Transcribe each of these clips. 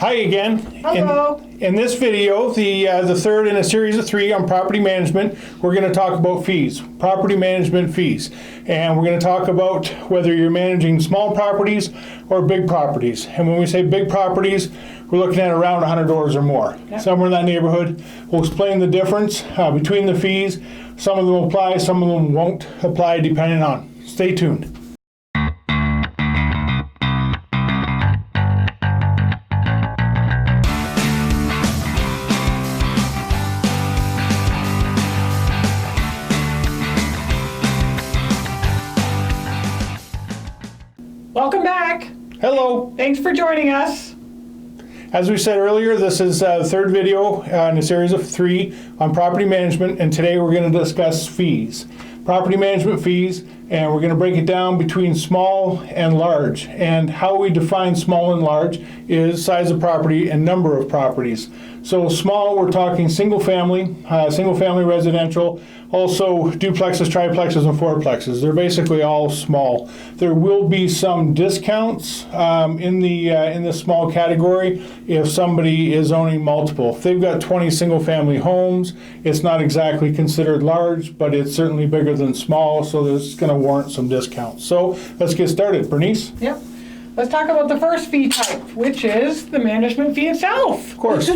Hi again. Hello. In this video, the third in a series of 3 on property management, we're going to talk about fees, property management fees. And we're going to talk about whether you're managing small properties or big properties. And when we say big properties, we're looking at around $100 or more, somewhere in that neighborhood. We'll explain the difference between the fees. Some of them will apply, some of them won't apply depending on. Stay tuned. Welcome back. Hello. Thanks for joining us. As we said earlier, this is the third video in a series of 3 on property management, and today we're going to discuss fees. Property management fees, and we're going to break it down between small and large. And how we define small and large is size of property and number of properties. So small, we're talking single family residential, also duplexes, triplexes, and fourplexes. They're basically all small. There will be some discounts in the small category if somebody is owning multiple. If they've got 20 single family homes, it's not exactly considered large, but it's certainly bigger than small, so there's going to warrant some discounts. So let's get started. Bernice? Yep. Let's talk about the first fee type, which is the management fee itself. Of course.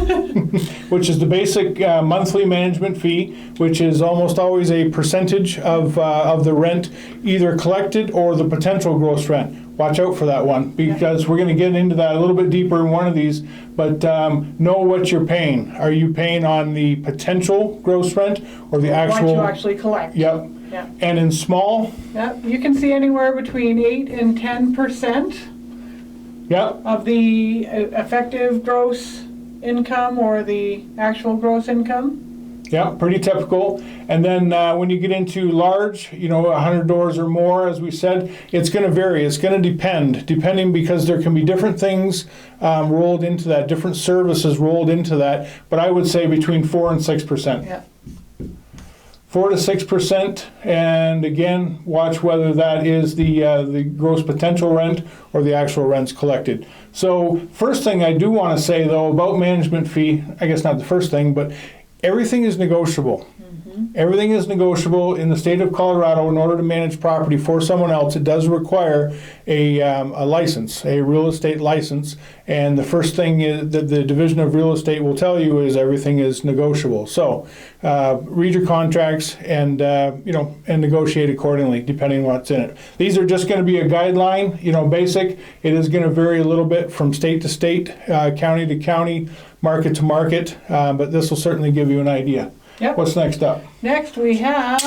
Which is the basic monthly management fee, which is almost always a percentage of the rent, either collected or the potential gross rent. Watch out for that one, because we're going to get into that a little bit deeper in one of these, but know what you're paying. Are you paying on the potential gross rent or the actual? What you actually collect. Yep. Yeah. And in small? Yep. You can see anywhere between 8 and 10%. Yep. Of the effective gross income or the actual gross income. Yeah, pretty typical. And then when you get into large, $100 or more, as we said, it's going to vary. It's going to depending because there can be different things rolled into that, different services rolled into that. But I would say between 4 and 6%. Yeah. 4 to 6%, and again, watch whether that is the gross potential rent or the actual rents collected. So first thing I do want to say though about management fee, I guess not the first thing, but everything is negotiable. Everything is negotiable in the state of Colorado. In order to manage property for someone else, it does require a license, a real estate license. And the first thing is that the Division of Real Estate will tell you is everything is negotiable. So read your contracts and and negotiate accordingly, depending on what's in it. These are just going to be a guideline, basic. It is going to vary a little bit from state to state, county to county, market to market, but this will certainly give you an idea. Yep. What's next up? Next we have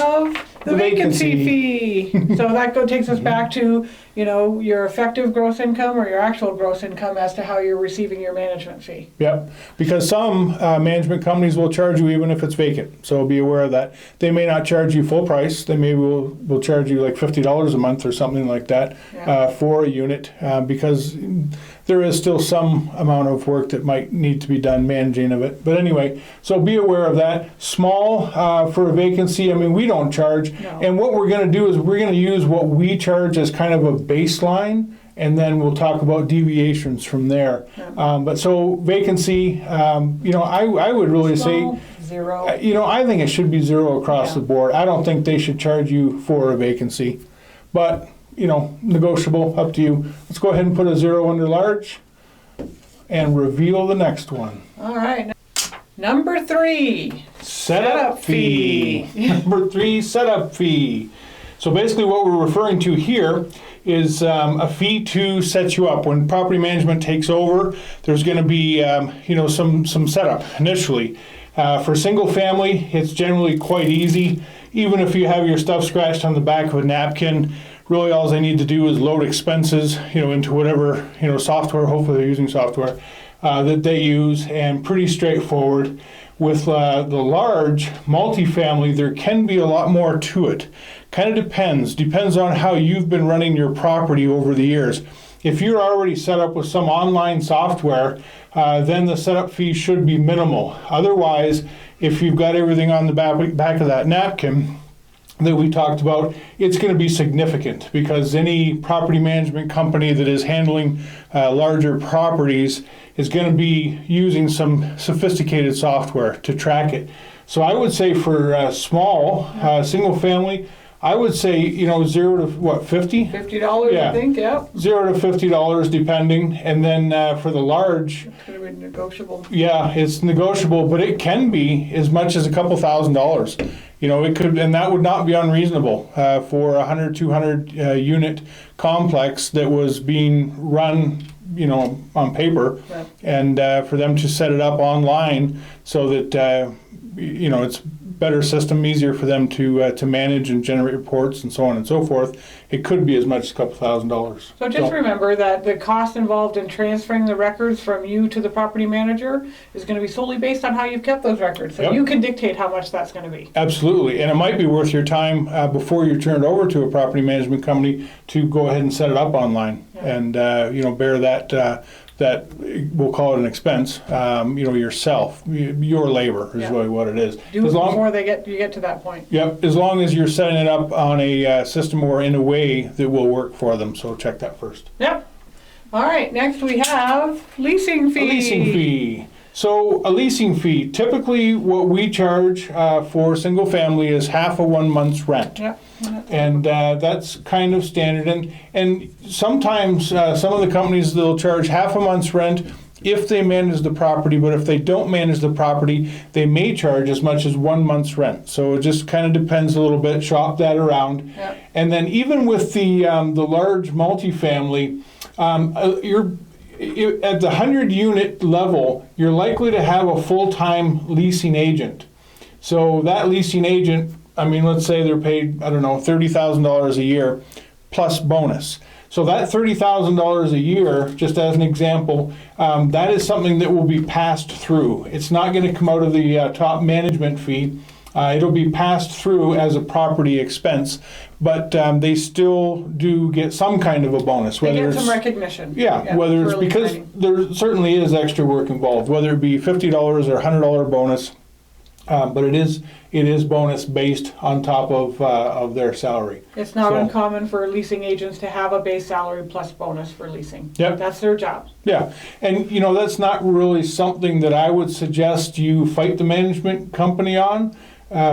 the vacancy fee. So that takes us back to, your effective gross income or your actual gross income as to how you're receiving your management fee. Yep, because some management companies will charge you even if it's vacant. So be aware of that. They may not charge you full price. They maybe will charge you like $50 a month or something like that for a unit because there is still some amount of work that might need to be done managing of it. But anyway, so be aware of that. Small for a vacancy, we don't charge. No. And what we're going to do is we're going to use what we charge as kind of a baseline, and then we'll talk about deviations from there. Yeah. But so vacancy, I would really Small, say, 0. I think it should be 0 across the board. I don't think they should charge you for a vacancy. But negotiable, up to you. Let's go ahead and put a 0 under large and reveal the next one. All right. Number 3. Setup fee. Number 3, setup fee. So basically what we're referring to here is a fee to set you up. When property management takes over, there's going to be some setup initially. For single family, it's generally quite easy. Even if you have your stuff scratched on the back of a napkin, really all they need to do is load expenses, into whatever, software, hopefully they're using software, that they use, and pretty straightforward. With the large multifamily, there can be a lot more to it. Kind of depends on how you've been running your property over the years. If you're already set up with some online software, then the setup fee should be minimal. Otherwise, if you've got everything on the back of that napkin, that we talked about, it's going to be significant because any property management company that is handling larger properties is going to be using some sophisticated software to track it. So I would say for small, single family, I would say, you know, 0 to what, 50? $50, Yeah. I think, yeah. $0 to $50 depending. And then for the large, It's going to be negotiable. yeah, it's negotiable, but it can be as much as a couple $1,000s. You know, it could, and that would not be unreasonable for a 100, 200 unit complex that was being run, you know, on paper, Yeah. and for them to set it up online so that you know, it's better system, easier for them to manage and generate reports and so on and so forth. It could be as much as a couple $1,000s. So just remember that the cost involved in transferring the records from you to the property manager is going to be solely based on how you've kept those records. So Yep. you can dictate how much that's going to be. Absolutely, and it might be worth your time before you turn it over to a property management company to go ahead and set it up online, Yeah. and you know, bear that we'll call it an expense. You know, yourself, your labor is Yeah. really what it is. Do it As long, before you get to that point. yep, as long as you're setting it up on a system or in a way that will work for them. So check that first. Yep. All right, next we have leasing fee. A leasing fee. So a leasing fee, typically what we charge for single family is half of 1 month's rent. Yep. And that's kind of standard. And sometimes some of the companies, they'll charge half a month's rent if they manage the property, but if they don't manage the property, they may charge as much as 1 month's rent. So it just kind of depends a little bit, shop that around. Yep. And then even with the large multifamily, you're at the 100 unit level, you're likely to have a full-time leasing agent. So that leasing agent, I mean, let's say they're paid, I don't know, $30,000 a year plus bonus. So that $30,000 a year, just as an example, that is something that will be passed through. It's not going to come out of the top management fee. It'll be passed through as a property expense, but they still do get some kind of a bonus. They Whether get it's some recognition. yeah, whether it's early because signing. there certainly is extra work involved, whether it be $50 or $100 bonus, but it is bonus based on top of their salary. It's not So- uncommon for leasing agents to have a base salary plus bonus for leasing. Yep. That's their job. Yeah, and you know, that's not really something that I would suggest you fight the management company on,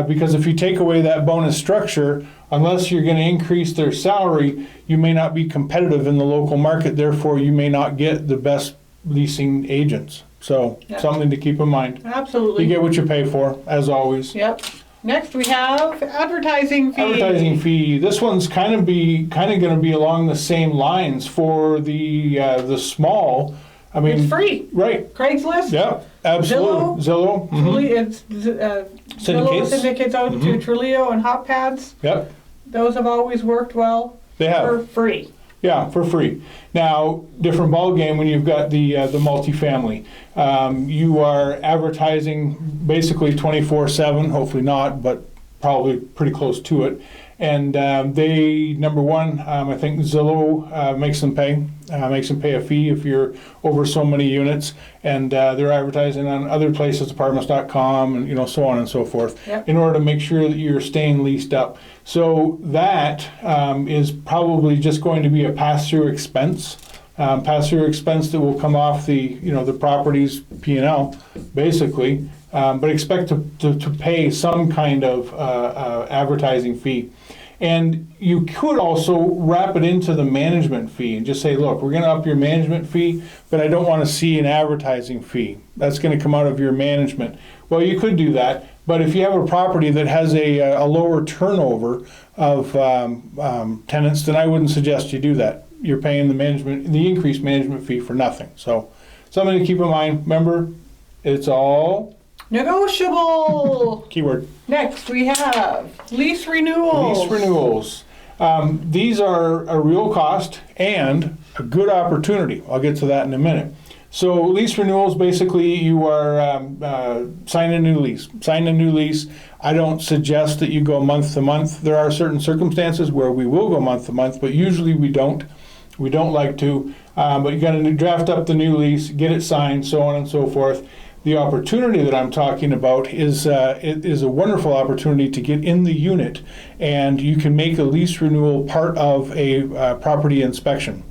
because if you take away that bonus structure, unless you're going to increase their salary, you may not be competitive in the local market. Therefore, you may not get the best leasing agents. So Yeah. something to keep in mind. Absolutely. You get what you pay for, as always. Yep. Next we have advertising fee. Advertising fee. This one's kind of going to be along the same lines for the small. I mean, It's free. right? Craigslist. Yeah, absolutely. Zillow. Mhm. It's Zillow Syndicates. syndicates out to Trulio and Hot Pads. Yep, Those have always worked well they for have. free. Yeah, for free. Now, different ball game when you've got the multifamily. You are advertising basically 24/7. Hopefully not, but probably pretty close to it. And they, number one, I think Zillow makes them pay a fee if you're over so many units, and they're advertising on other places, apartments.com, and you know, so on and so forth, Yep. in order to make sure that you're staying leased up. So that is probably just going to be a pass-through expense. Pass-through expense that will come off the property's P&L, basically, but expect to pay some kind of advertising fee. And you could also wrap it into the management fee and just say, look, we're going to up your management fee, but I don't want to see an advertising fee. That's going to come out of your management. Well, you could do that, but if you have a property that has a lower turnover of tenants, then I wouldn't suggest you do that. You're paying the increased management fee for nothing. So something to keep in mind. Remember, it's all Negotiable. keyword. Next we have lease renewals. Lease renewals. These are a real cost and a good opportunity. I'll get to that in a minute. So lease renewals, basically you are signing a new lease. Signing a new lease, I don't suggest that you go month to month. There are certain circumstances where we will go month to month, but usually we don't. We don't like to, but you got to draft up the new lease, get it signed, so on and so forth. The opportunity that I'm talking about is it is a wonderful opportunity to get in the unit, and you can make a lease renewal part of a property inspection.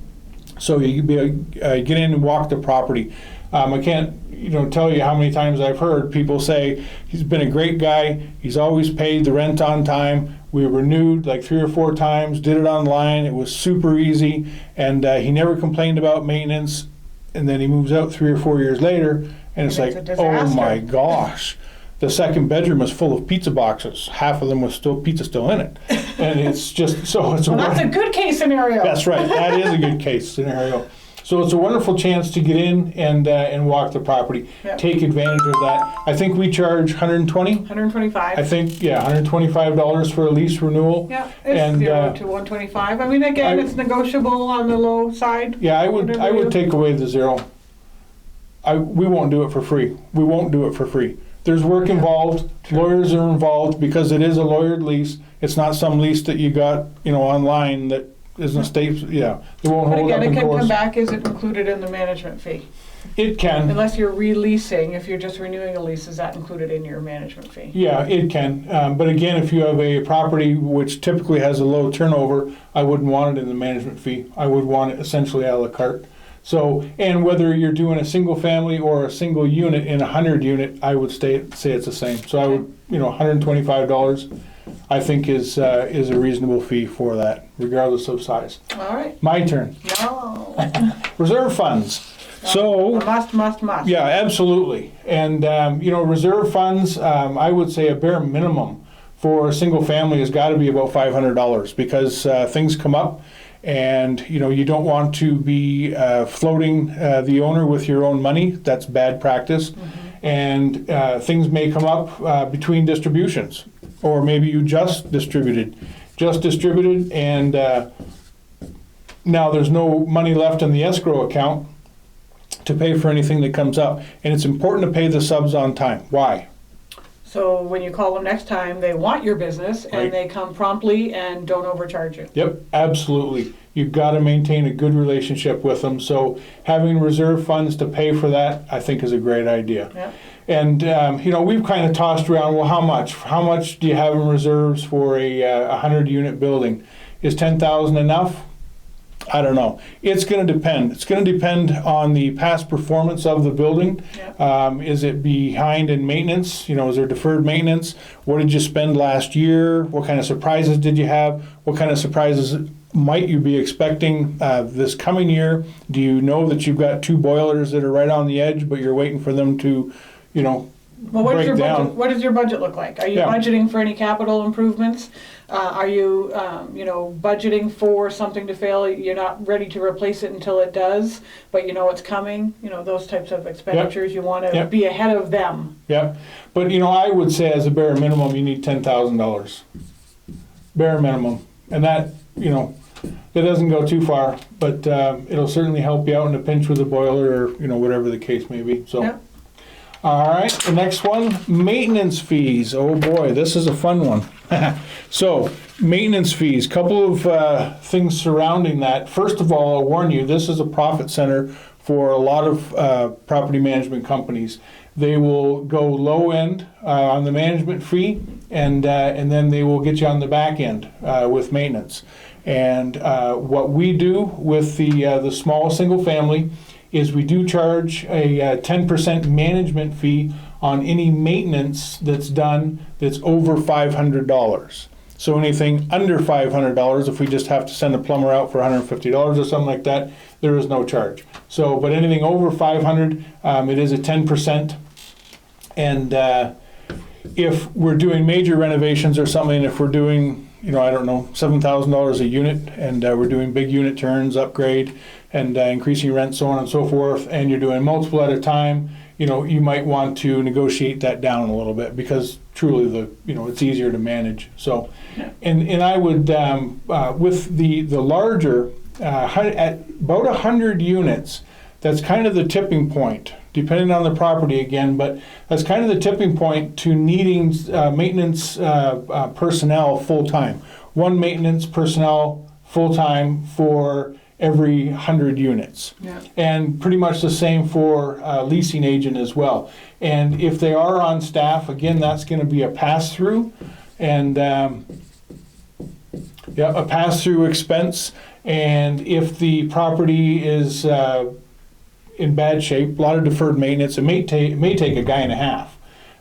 So you can get in and walk the property. I can't tell you how many times I've heard people say he's been a great guy. He's always paid the rent on time. We renewed like 3 or 4 times, did it online. It was super easy, and he never complained about maintenance. And then he moves out 3 or 4 years later, and it's like, oh my gosh, the second bedroom is full of pizza boxes. Half of them with pizza still in it, and it's just so it's that's a good case scenario. That's right. That is a good case scenario. So it's a wonderful chance to get in and walk the property. Yep. Take advantage of that. I think we charge $125. $125. I think, $125 for a lease renewal. Yeah, it's 0 to 125. I mean, again, it's negotiable on the low side. Yeah, I would take away the 0. We won't do it for free. We won't do it for free. There's work involved. Lawyers are involved because it is a lawyered lease. It's not some lease that you got, online that isn't state. Yeah, they won't hold up in court. But again, it can come back. Is it included in the management fee? It can. Unless you're releasing, if you're just renewing a lease, is that included in your management fee? Yeah, it can. But again, if you have a property which typically has a low turnover, I wouldn't want it in the management fee. I would want it essentially a la carte. So, and whether you're doing a single family or a single unit in a 100 unit, I would say it's the same. So I would, $125, I think is a reasonable fee for that, regardless of size. All right. My turn. No. Reserve funds. So must. Yeah, absolutely. And reserve funds, I would say a bare minimum for a single family has got to be about $500 because things come up. And you don't want to be floating the owner with your own money. That's bad practice. Mm-hmm. And things may come up between distributions, or maybe you just distributed, and now there's no money left in the escrow account to pay for anything that comes up. And it's important to pay the subs on time. Why? So when you call them next time, they want your business and Right. they come promptly and don't overcharge you. Yep, absolutely. You've got to maintain a good relationship with them. So having reserve funds to pay for that, I think, is a great idea. Yep. And we've kind of tossed around, well, how much? How much do you have in reserves for a 100-unit building? Is $10,000 enough? I don't know. It's going to depend. It's going to depend on the past performance of the building. Yep. Is it behind in maintenance? Is there deferred maintenance? What did you spend last year? What kind of surprises did you have? What kind of surprises might you be expecting this coming year? Do you know that you've got 2 boilers that are right on the edge, but you're waiting for them to, Well, what's break your down? budget? What does your budget look like? Are you Yeah. budgeting for any capital improvements? Are you, budgeting for something to fail? You're not ready to replace it until it does, but you know it's coming. Those types of expenditures. You want to Yep. be ahead of them. Yeah, but I would say as a bare minimum, you need $10,000. Bare minimum, and that that doesn't go too far, but it'll certainly help you out in a pinch with a boiler or whatever the case may be. So. Yep. All right, the next one, maintenance fees. Oh boy, this is a fun one. So, maintenance fees, couple of things surrounding that. First of all, I'll warn you, this is a profit center for a lot of property management companies. They will go low end on the management fee, and then they will get you on the back end with maintenance. And what we do with the small single family is we do charge a 10% management fee on any maintenance that's done that's over $500. So anything under $500, if we just have to send a plumber out for $150 or something like that, there is no charge. So, but anything over $500, it is a 10%. And if we're doing major renovations or something, if we're doing, $7,000 a unit, and we're doing big unit turns, upgrade, and increasing rent, so on and so forth, and you're doing multiple at a time, you might want to negotiate that down a little bit because truly it's easier to manage. So, and I would, with the larger, at about 100 units, that's kind of the tipping point, depending on the property again, but that's kind of the tipping point to needing maintenance personnel full-time. One maintenance personnel full-time for every 100 units. Yeah. And pretty much the same for leasing agent as well. And if they are on staff, again, that's going to be a pass-through, and a pass-through expense. And if the property is in bad shape, a lot of deferred maintenance, it may take a guy and a half.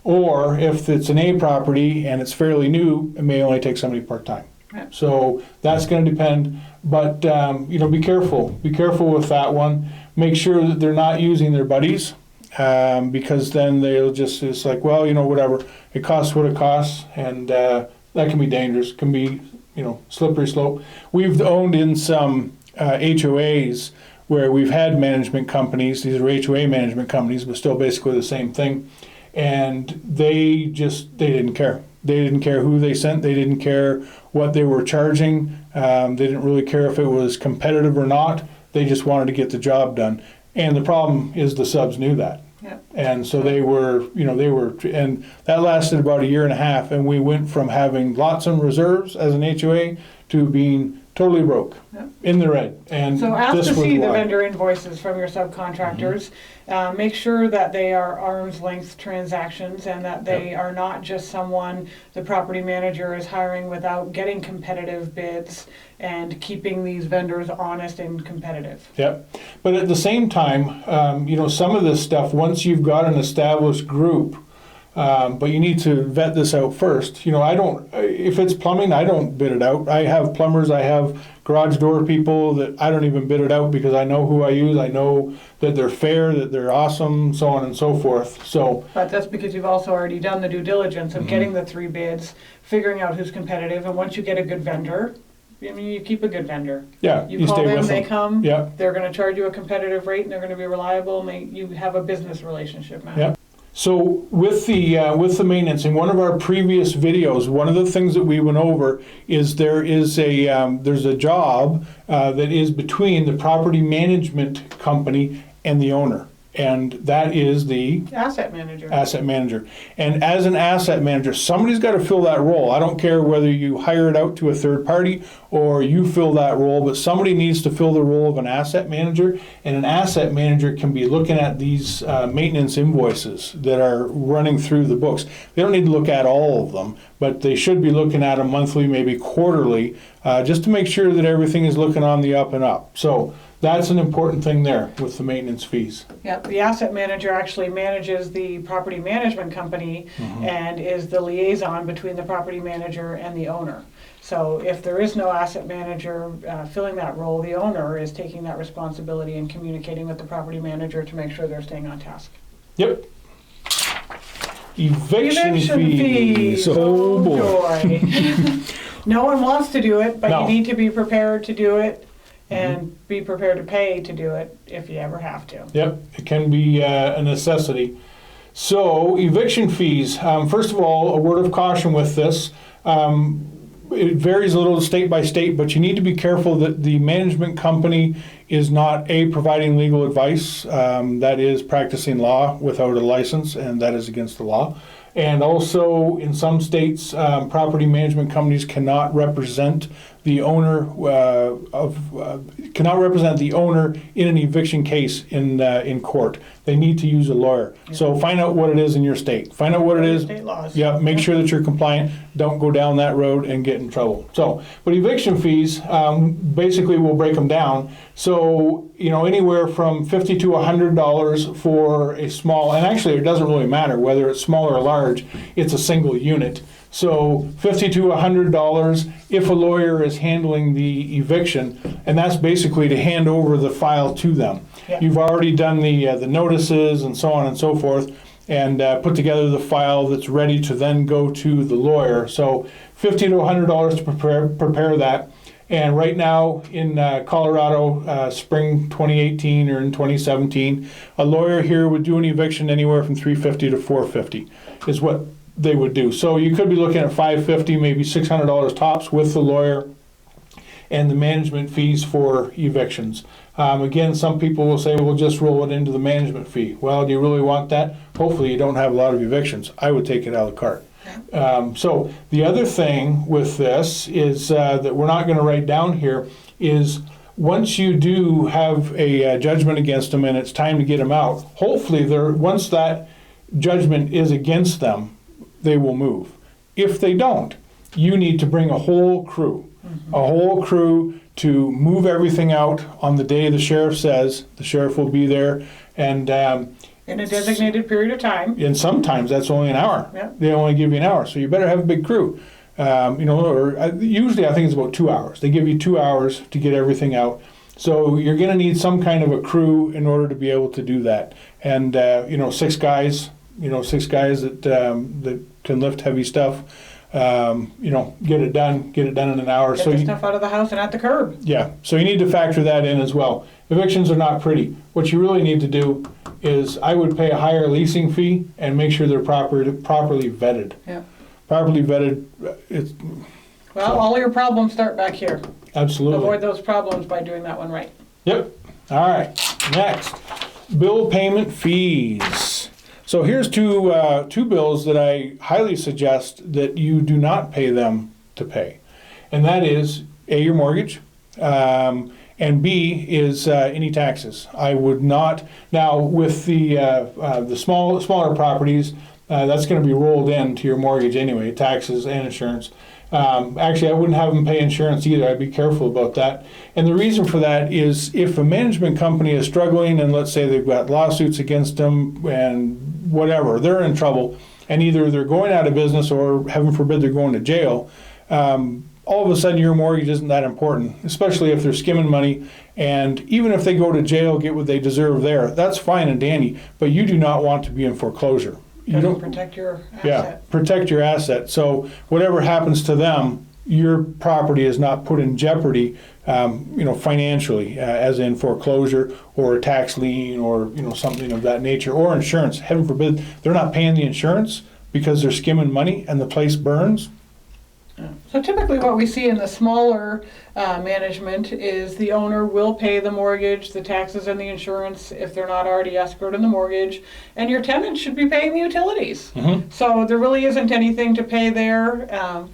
Or if it's an A property and it's fairly new, it may only take somebody part-time. Yeah. So that's going to depend, but be careful. Be careful with that one. Make sure that they're not using their buddies, because then it's like, well, whatever. It costs what it costs, and that can be dangerous. Can be, slippery slope. We've owned in some HOAs where we've had management companies. These are HOA management companies, but still basically the same thing. And they didn't care. They didn't care who they sent. They didn't care what they were charging. They didn't really care if it was competitive or not. They just wanted to get the job done. And the problem is the subs knew that. Yeah. And so they were, and that lasted about a year and a half. And we went from having lots of reserves as an HOA to being totally broke, in the red. And so ask this to was see the why. vendor invoices from your subcontractors. Make sure that they are arm's length transactions and that they are not just someone the property manager is hiring without getting competitive bids and keeping these vendors honest and competitive. Yep. But at the same time, some of this stuff, once you've got an established group, but you need to vet this out first. If it's plumbing, I don't bid it out. I have plumbers, I have garage door people that I don't even bid it out because I know who I use. I know that they're fair, that they're awesome, so on and so forth. But that's because you've also already done the due diligence of getting the 3 bids, figuring out who's competitive, and once you get a good vendor, you keep a good vendor. Yeah, you call stay them, with they them. come, Yeah. they're going to charge you a competitive rate, and they're going to be reliable, and you have a business relationship now. Yeah. So with the maintenance, in one of our previous videos, one of the things that we went over is there's a job that is between the property management company and the owner, and that is the Asset manager. And as an asset manager, somebody's got to fill that role. I don't care whether you hire it out to a third party or you fill that role, but somebody needs to fill the role of an asset manager. And an asset manager can be looking at these maintenance invoices that are running through the books. They don't need to look at all of them, but they should be looking at them monthly, maybe quarterly, just to make sure that everything is looking on the up and up. So that's an important thing there with the maintenance fees. Yep, the asset manager actually manages the property management company and is the liaison between the property manager and the owner. So if there is no asset manager filling that role, the owner is taking that responsibility and communicating with the property manager to make sure they're staying on task. Yep. Eviction fees. Oh boy. No one wants to do it, but No. you need to be prepared to do it and be prepared to pay to do it if you ever have to. Yep, it can be a necessity. So eviction fees, first of all, a word of caution with this. It varies a little state by state, but you need to be careful that the management company is not providing legal advice, that is practicing law without a license, and that is against the law. And also, in some states, property management companies cannot represent the owner in an eviction case in court. They need to use a lawyer. Yeah. So find out what it is in your state. Find out what it is. State laws. Yeah, make sure that you're compliant. Don't go down that road and get in trouble. So, but eviction fees, basically we'll break them down. So, anywhere from $50 to $100 for a small, and actually it doesn't really matter whether it's small or large, it's a single unit. So $50 to $100 if a lawyer is handling the eviction, and that's basically to hand over the file to them. Yeah. You've already done the notices and so on and so forth, and put together the file that's ready to then go to the lawyer. So $50 to $100 to prepare that. And right now in Colorado, spring 2018 or in 2017, a lawyer here would do an eviction anywhere from $350 to $450 is what they would do. So you could be looking at $550, maybe $600 tops with the lawyer and the management fees for evictions. Again, some people will say, well, we'll just roll it into the management fee. Well, do you really want that? Hopefully you don't have a lot of evictions. I would take it out of the cart. So the other thing with this is that we're not going to write down here is once you do have a judgment against them and it's time to get them out, hopefully once that judgment is against them, they will move. If they don't, you need to bring a whole crew, to move everything out on the day the sheriff says. The sheriff will be there, and In a designated period of time. and sometimes that's only an hour. Yeah. They only give you an hour, so you better have a big crew. Usually I think it's about 2 hours. They give you 2 hours to get everything out. So you're going to need some kind of a crew in order to be able to do that. And 6 guys, 6 guys that can lift heavy stuff. Get it done in an hour. Get So the stuff out of the house and at the curb. yeah, so you need to factor that in as well. Evictions are not pretty. What you really need to do is I would pay a higher leasing fee and make sure they're properly vetted. Yeah. Properly vetted, it's Well, all your problems start back here. absolutely. Avoid those problems by doing that one right. Yep. All right. Next, bill payment fees. So here's two bills that I highly suggest that you do not pay them to pay, and that is A, your mortgage, and B is any taxes. I would not now with the smaller properties. That's going to be rolled into your mortgage anyway, taxes and insurance. Actually, I wouldn't have them pay insurance either. I'd be careful about that. And the reason for that is if a management company is struggling and let's say they've got lawsuits against them and whatever, they're in trouble and either they're going out of business or heaven forbid they're going to jail, all of a sudden your mortgage isn't that important, especially if they're skimming money. And even if they go to jail, get what they deserve there, that's fine and dandy, but you do not want to be in foreclosure. You don't Protect your asset. Yeah, protect your asset. So whatever happens to them, your property is not put in jeopardy, financially, as in foreclosure or a tax lien or, something of that nature, or insurance. Heaven forbid, they're not paying the insurance because they're skimming money and the place burns. So typically what we see in the smaller management is the owner will pay the mortgage, the taxes and the insurance if they're not already escrowed in the mortgage, and your tenant should be paying the utilities. Mm-hmm. So there really isn't anything to pay there,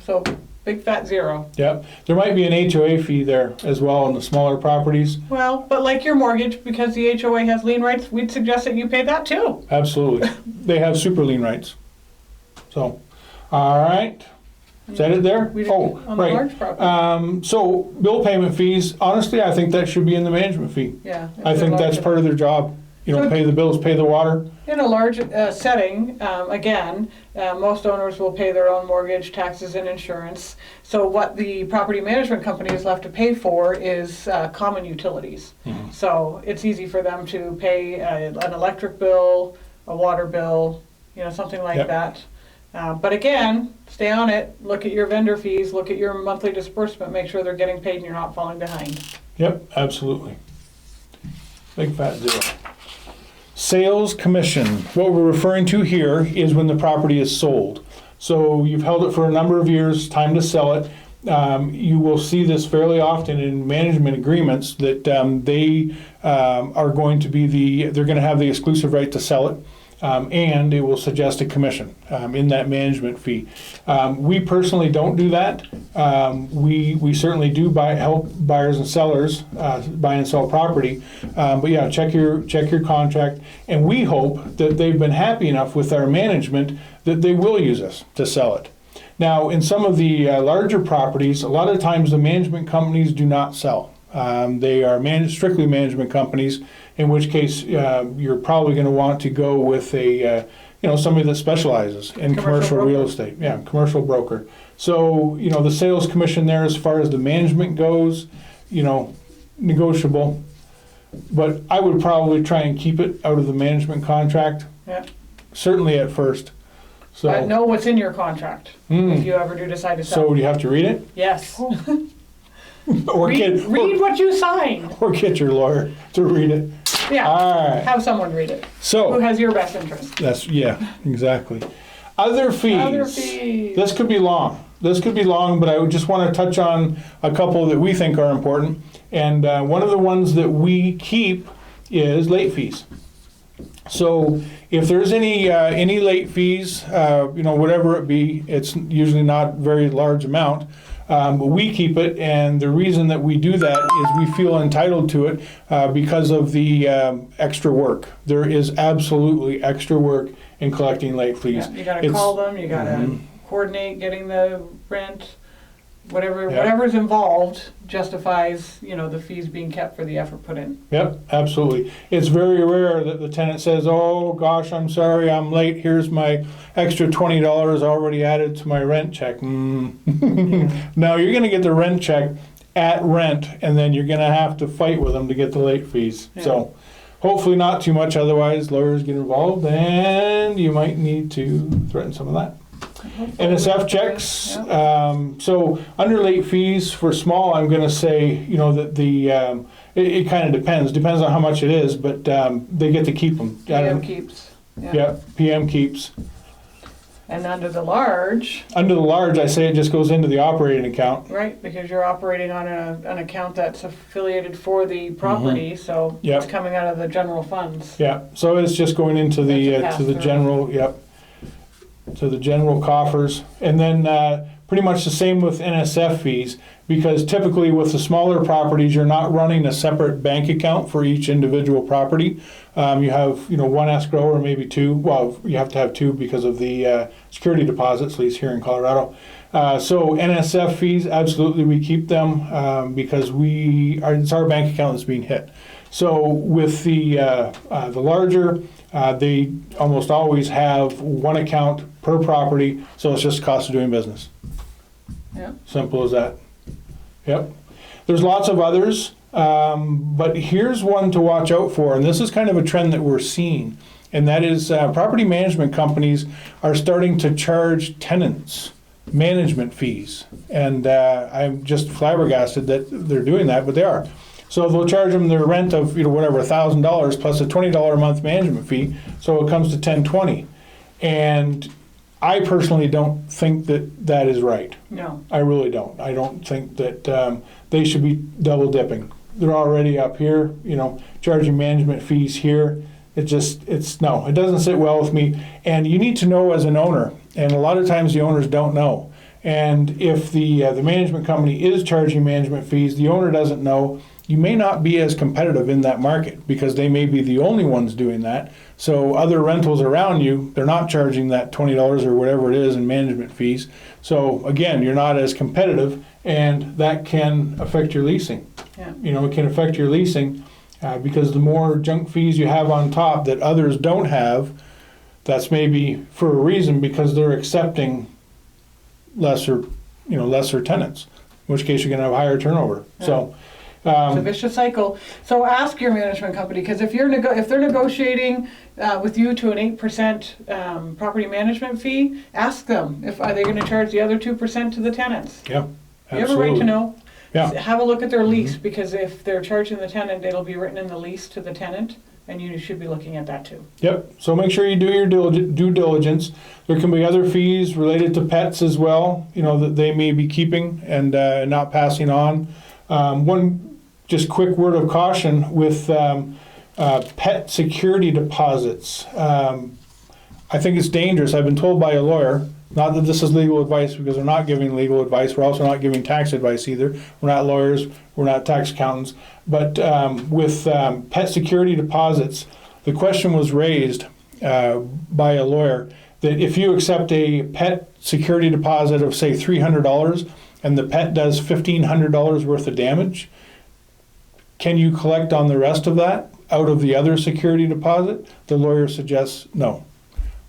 so big fat zero. Yep. There might be an HOA fee there as well in the smaller properties. Well, but like your mortgage, because the HOA has lien rights, we'd suggest that you pay that too. Absolutely. They have super lien rights. So, all right. Is that it there? We didn't- on the large property. So bill payment fees, honestly, I think that should be in the management fee. Yeah. I think that's part of their job. So- Pay the bills, pay the water. In a large setting, again, most owners will pay their own mortgage, taxes, and insurance. So what the property management company is left to pay for is common utilities. Mhm. So it's easy for them to pay an electric bill, a water bill, something like Yep. that. But again, stay on it, look at your vendor fees, look at your monthly disbursement, make sure they're getting paid and you're not falling behind. Yep, absolutely. Big fat zero. Sales commission. What we're referring to here is when the property is sold. So you've held it for a number of years, time to sell it. You will see this fairly often in management agreements that they are going to be they're going to have the exclusive right to sell it. And it will suggest a commission in that management fee. We personally don't do that. We certainly do help buyers and sellers buy and sell property. But yeah, check your contract. And we hope that they've been happy enough with our management that they will use us to sell it. Now, in some of the larger properties, a lot of times the management companies do not sell. They are strictly management companies, in which case you're probably going to want to go with a somebody that specializes in commercial real estate. Yeah, commercial broker. So the sales commission there, as far as the management goes, negotiable. But I would probably try and keep it out of the management contract. Yeah. Certainly at first. So. But know what's in your contract if you ever do decide to sell. So do you have to read it? Yes. Or read what you signed. Or get your lawyer to read it. Yeah. All right. Have someone read it. So who has your best interest? Exactly. Other fees. Other fees. This could be long. But I would just want to touch on a couple that we think are important. And one of the ones that we keep is late fees. So if there's any late fees, whatever it be, it's usually not a very large amount. We keep it, and the reason that we do that is we feel entitled to it because of the extra work. There is absolutely extra work in collecting late fees. Yeah, you gotta call them, you gotta coordinate getting the rent, whatever's involved justifies, the fees being kept for the effort put in. Yep, absolutely. It's very rare that the tenant says, oh gosh, I'm sorry, I'm late, here's my extra $20 already added to my rent check. No, you're gonna get the rent check at rent, and then you're gonna have to fight with them to get the late fees. Yeah. So hopefully not too much, otherwise lawyers get involved and you might need to threaten some of that. NSF checks. So under late fees for small, I'm going to say, that it kind of depends on how much it is, but they get to keep them. PM keeps. Yeah, PM keeps. And under the large, I say it just goes into the operating account. right, because you're operating on an account that's affiliated for the property, so Yep. it's coming out of the general funds. Yeah, so it's just going into the That's a to the pass-through. general. Yep. To the general coffers, and then pretty much the same with NSF fees, because typically with the smaller properties, you're not running a separate bank account for each individual property. You have one escrow or maybe two. Well, you have to have two because of the security deposits, at least here in Colorado. So NSF fees, absolutely, we keep them because it's our bank account that's being hit. So with the larger, they almost always have one account per property, so it's just the cost of doing business. Yeah. Simple as that. Yep. There's lots of others, but here's one to watch out for, and this is kind of a trend that we're seeing, and that is property management companies are starting to charge tenants management fees, and I'm just flabbergasted that they're doing that, but they are. So they'll charge them their rent of whatever $1,000 plus a $20 a month management fee, so it comes to $1,020. And I personally don't think that is right. No. I really don't. I don't think that they should be double dipping. They're already up here, charging management fees here. It doesn't sit well with me. And you need to know as an owner, and a lot of times the owners don't know. And if the management company is charging management fees, the owner doesn't know, you may not be as competitive in that market because they may be the only ones doing that. So other rentals around you, they're not charging that $20 or whatever it is in management fees. So again, you're not as competitive, and that can affect your leasing. Yeah. It can affect your leasing because the more junk fees you have on top that others don't have, that's maybe for a reason, because they're accepting lesser tenants, in which case you're going to have higher turnover. Yeah. So It's a vicious cycle. So ask your management company, because if they're negotiating with you to an 8% property management fee, ask them are they going to charge the other 2% to the tenants. yeah, You have a right to know. Yeah. Have a look at their lease, because if they're charging the tenant, it'll be written in the lease to the tenant, and you should be looking at that too. Yep. So make sure you do your due diligence. There can be other fees related to pets as well, that they may be keeping and not passing on. One just quick word of caution with pet security deposits. I think it's dangerous. I've been told by a lawyer, not that this is legal advice, because we're not giving legal advice. We're also not giving tax advice either. We're not lawyers. We're not tax accountants. But with pet security deposits, the question was raised by a lawyer that if you accept a pet security deposit of, say, $300 and the pet does $1,500 worth of damage, can you collect on the rest of that out of the other security deposit? The lawyer suggests no.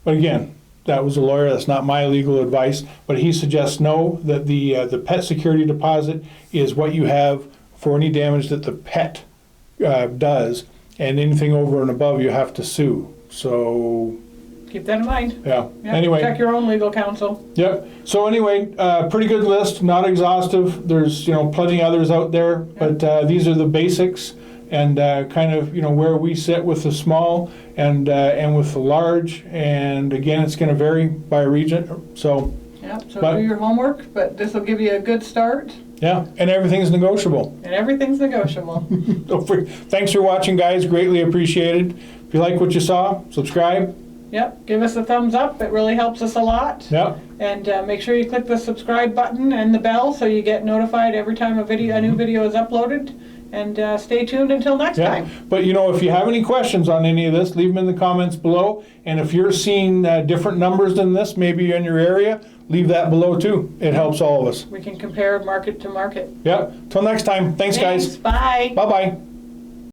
But again, that was a lawyer, that's not my legal advice, but he suggests no, that the pet security deposit is what you have for any damage that the pet does, and anything over and above you have to sue. So Keep that in mind. yeah. Yeah, Anyway. check your own legal counsel. Yep. So anyway, pretty good list, not exhaustive. There's plenty others out there, but these are the basics, and kind of where we sit with the small and with the large. And again, it's going to vary by region. So Yep. So But- do your homework, but this will give you a good start, yeah, and everything's negotiable. and everything's negotiable. Thanks for watching, guys. Greatly appreciated. If you like what you saw, subscribe, Yep, give us a thumbs up, it really helps us a lot. Yep. And make sure you click the subscribe button and the bell so you get notified every time a new video is uploaded. And stay tuned until next Yeah, time. but you know, if you have any questions on any of this, leave them in the comments below. And if you're seeing different numbers than this, maybe in your area, leave that below too. It helps all of us. We can compare market to market. Yeah, till next time. Thanks, guys. Bye. Bye-bye.